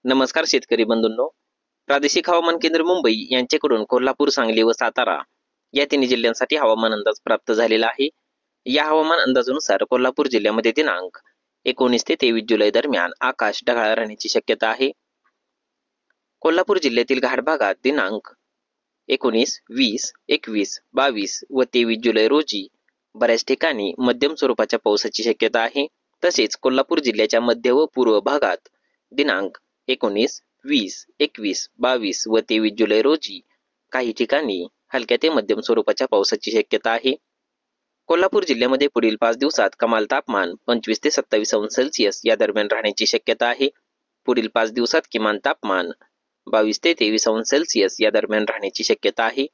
नमस्कार शेतकरी बंधूंनो. प्रादेशिक हवामान केंद्र मुंबई यांच्याकडून कोल्हापूर, सांगली व सातारा या तिन्ही जिल्ह्यांसाठी हवामान अंदाज प्राप्त झालेला आहे. या हवामान अंदाजानुसार कोल्हापूर जिल्ह्यामध्ये दिनांक 19 ते 23 जुलै दरम्यान आकाश ढगाळ राहण्याची शक्यता आहे. कोल्हापूर जिल्ह्यातील घाट भागात दिनांक 19, 20, 21, 22 व 23 जुलै रोजी बऱ्याच ठिकाणी मध्यम स्वरूपाच्या पावसाची शक्यता आहे. तसेच कोल्हापूर जिल्ह्याच्या मध्य व पूर्व भागात दिनांक 19, 20, 21, 22 व 23 जुलै रोजी काही ठिकाणी हलक्या ते मध्यम स्वरूपाच्या पावसाची शक्यता आहे. कोल्हापूर जिल्ह्यामध्ये पुढील 5 दिवसात कमाल तापमान 25 ते 27 अंश सेल्सिअस या दरम्यान राहण्याची शक्यता आहे. पुढील 5 दिवसात किमान तापमान 22 ते 23 अंश सेल्सिअस या दरम्यान राहण्याची शक्यता आहे.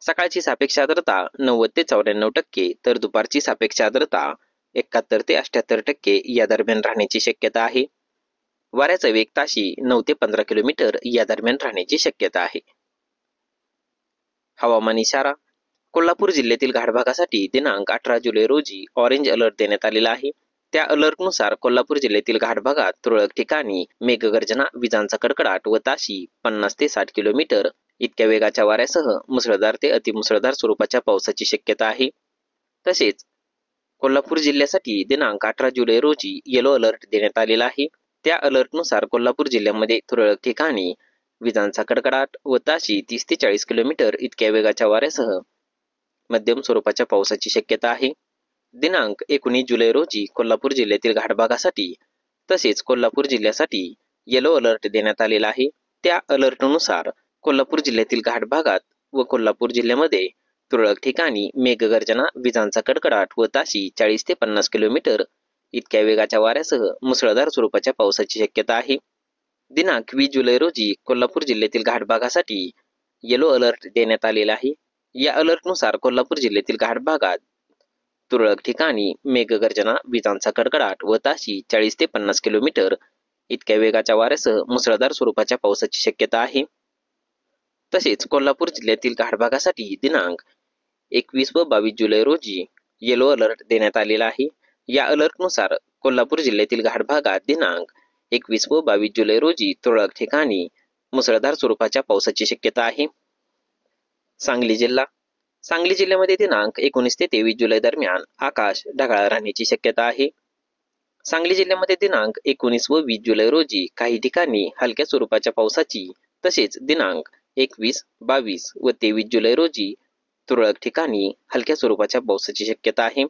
सकाळची सापेक्ष आर्द्रता 90 ते 94% तर दुपारची सापेक्ष आर्द्रता 71 ते 78% या दरम्यान राहण्याची शक्यता आहे. वाऱ्याचा वेग ताशी 9 ते 15 किलोमीटर या दरम्यान राहण्याची शक्यता आहे. हवामान इशारा. कोल्हापूर जिल्ह्यातील घाट भागासाठी दिनांक 18 जुलै रोजी ऑरेंज अलर्ट देण्यात आलेला आहे. त्या अलर्टनुसार कोल्हापूर जिल्ह्यातील घाट भागात तुरळक ठिकाणी मेघगर्जना, विजांचा कडकडाट व ताशी 50 ते 60 किलोमीटर इतक्या वेगाच्या वाऱ्यासह मुसळधार ते अतिमुसळधार स्वरूपाच्या पावसाची शक्यता आहे. तसेच कोल्हापूर जिल्ह्यासाठी दिनांक 18 जुलै रोजी येलो अलर्ट देण्यात आलेला आहे. त्या अलर्टनुसार कोल्हापूर जिल्ह्यामध्ये तुरळक ठिकाणी विजांचा कडकडाट व ताशी 30 ते 40 किलोमीटर इतक्या वेगाच्या वाऱ्यासह मध्यम स्वरूपाच्या पावसाची शक्यता आहे. दिनांक 19 जुलै रोजी कोल्हापूर जिल्ह्यातील घाट भागासाठी तसेच कोल्हापूर जिल्ह्यासाठी येलो अलर्ट देण्यात आलेला आहे. त्या अलर्टनुसार कोल्हापूर जिल्ह्यातील घाट भागात व कोल्हापूर जिल्ह्यामध्ये तुरळक ठिकाणी मेघगर्जना, विजांचा कडकडाट व ताशी 40 ते 50 किलोमीटर इतक्या वेगाच्या वाऱ्यासह मुसळधार स्वरूपाच्या पावसाची शक्यता आहे. दिनांक 20 जुलै रोजी कोल्हापूर जिल्ह्यातील घाट भागासाठी येलो अलर्ट देण्यात आलेला आहे. या अलर्टनुसार कोल्हापूर जिल्ह्यातील घाट भागात तुरळक ठिकाणी मेघगर्जना, विजांचा कडकडाट व ताशी 40 ते 50 किलोमीटर इतक्या वेगाच्या वाऱ्यासह मुसळधार स्वरूपाच्या पावसाची शक्यता आहे. तसेच कोल्हापूर जिल्ह्यातील घाट भागासाठी दिनांक 21 व 22 जुलै रोजी येलो अलर्ट देण्यात आलेला आहे. या अलर्टनुसार कोल्हापूर जिल्ह्यातील घाट भागात दिनांक 21 व 22 जुलै रोजी तुरळक ठिकाणी मुसळधार स्वरूपाच्या पावसाची शक्यता आहे. सांगली जिल्हा. सांगली जिल्ह्यामध्ये दिनांक 19 ते 23 जुलै दरम्यान आकाश ढगाळ राहण्याची शक्यता आहे. सांगली जिल्ह्यामध्ये दिनांक 19 व 20 जुलै रोजी काही ठिकाणी हलक्या स्वरूपाच्या पावसाची तसेच दिनांक 21, 22 व 23 जुलै रोजी तुरळक ठिकाणी हलक्या स्वरूपाच्या पावसाची शक्यता आहे.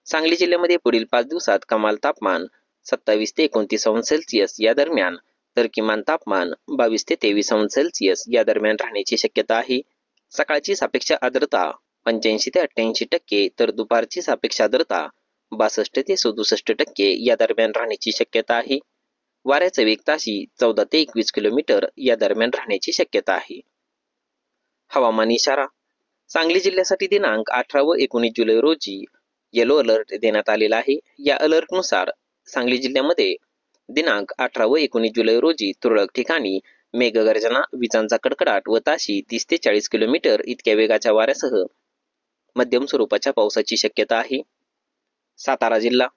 सांगली जिल्ह्यामध्ये पुढील 5 दिवसात कमाल तापमान 27 ते 29 अंश सेल्सिअस या दरम्यान तर किमान तापमान 22 ते 23 अंश सेल्सिअस या दरम्यान राहण्याची शक्यता आहे. सकाळची सापेक्ष आर्द्रता 85 ते 88% तर दुपारची सापेक्ष आर्द्रता 62 ते 67% या दरम्यान राहण्याची शक्यता आहे. वाऱ्याचा वेग ताशी 14 ते 21 किलोमीटर या दरम्यान राहण्याची शक्यता आहे. हवामान इशारा. सांगली जिल्ह्यासाठी दिनांक 18 व 19 जुलै रोजी येलो अलर्ट देण्यात आलेला आहे. या अलर्टनुसार सांगली जिल्ह्यामध्ये दिनांक 18 व 19 जुलै रोजी तुरळक ठिकाणी मेघगर्जना, विजांचा कडकडाट व ताशी 30 ते 40 किलोमीटर इतक्या वेगाच्या वाऱ्यासह मध्यम स्वरूपाच्या पावसाची शक्यता आहे. सातारा जिल्हा.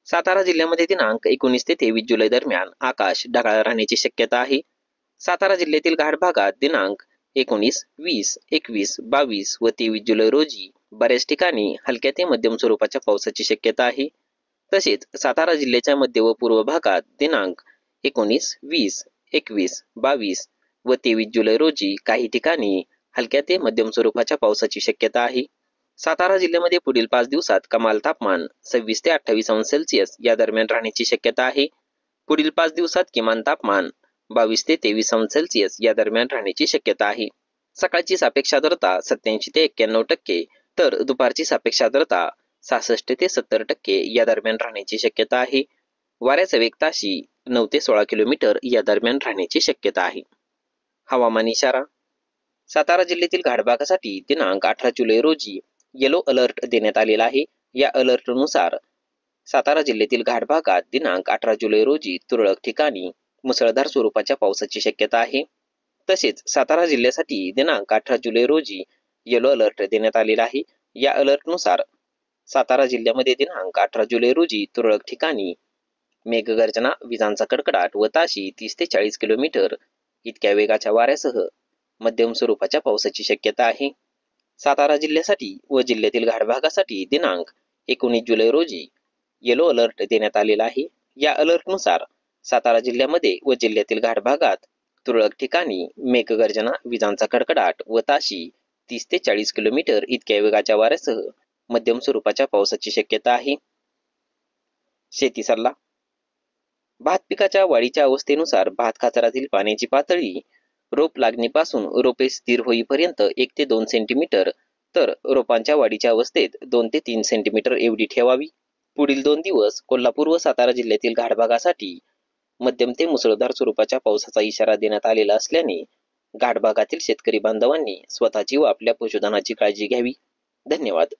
सातारा जिल्ह्यामध्ये दिनांक 19 ते 23 जुलै दरम्यान आकाश ढगाळ राहण्याची शक्यता आहे. सातारा जिल्ह्यातील घाट भागात दिनांक 19, 20, 21, 22 व 23 जुलै रोजी बऱ्याच ठिकाणी हलक्या ते मध्यम स्वरूपाच्या पावसाची शक्यता आहे. तसेच सातारा जिल्ह्याच्या मध्य व पूर्व भागात दिनांक 19, 20, 21, 22 व 23 जुलै रोजी काही ठिकाणी हलक्या ते मध्यम स्वरूपाच्या पावसाची शक्यता आहे. सातारा जिल्ह्यामध्ये पुढील 5 दिवसात कमाल तापमान 26 ते 28 अंश सेल्सिअस या दरम्यान राहण्याची शक्यता आहे. पुढील 5 दिवसात किमान तापमान 22 ते 23 अंश सेल्सिअस या दरम्यान राहण्याची शक्यता आहे. सकाळची सापेक्ष आर्द्रता 87 ते 91% तर दुपारची सापेक्ष आर्द्रता 66 ते 70% या दरम्यान राहण्याची शक्यता आहे. वाऱ्याचा वेग ताशी 9 ते 16 किलोमीटर या दरम्यान राहण्याची शक्यता आहे. हवामान इशारा. सातारा जिल्ह्यातील घाट भागासाठी दिनांक 18 जुलै रोजी येलो अलर्ट देण्यात आलेला आहे. या अलर्टनुसार सातारा जिल्ह्यातील घाट भागात दिनांक 18 जुलै रोजी तुरळक ठिकाणी मुसळधार स्वरूपाच्या पावसाची शक्यता आहे. तसेच सातारा जिल्ह्यासाठी दिनांक 18 जुलै रोजी येलो अलर्ट देण्यात आलेला आहे. या अलर्टनुसार सातारा जिल्ह्यामध्ये दिनांक 18 जुलै रोजी तुरळक ठिकाणी मेघगर्जना, विजांचा कडकडाट व ताशी 30 ते 40 किलोमीटर इतक्या वेगाच्या वाऱ्यासह मध्यम स्वरूपाच्या पावसाची शक्यता आहे. सातारा जिल्ह्यासाठी व जिल्ह्यातील घाटभागासाठी दिनांक 19 जुलै रोजी येलो अलर्ट देण्यात आलेला आहे. या अलर्टनुसार सातारा जिल्ह्यामध्ये व जिल्ह्यातील घाटभागात तुरळक ठिकाणी मेघगर्जना, विजांचा कडकडाट व ताशी 30 ते 40 किलोमीटर इतक्या वेगाच्या वाऱ्यासह मध्यम स्वरूपाच्या पावसाची शक्यता आहे. शेती सल्ला. भात पिकाच्या वाढीच्या अवस्थेनुसार भात खाचरातील पाण्याची पातळी रोप लागणीपासून रोपे स्थिर होईपर्यंत 1 ते 2 सेंटीमीटर तर रोपांच्या वाढीच्या अवस्थेत 2 ते 3 सेंटीमीटर एवढी ठेवावी. पुढील 2 दिवस कोल्हापूर व सातारा जिल्ह्यातील घाटभागासाठी मध्यम ते मुसळधार स्वरूपाच्या पावसाचा इशारा देण्यात आलेला असल्याने घाटभागातील शेतकरी बांधवांनी स्वतःची व आपल्या पशुधनाची काळजी घ्यावी. धन्यवाद.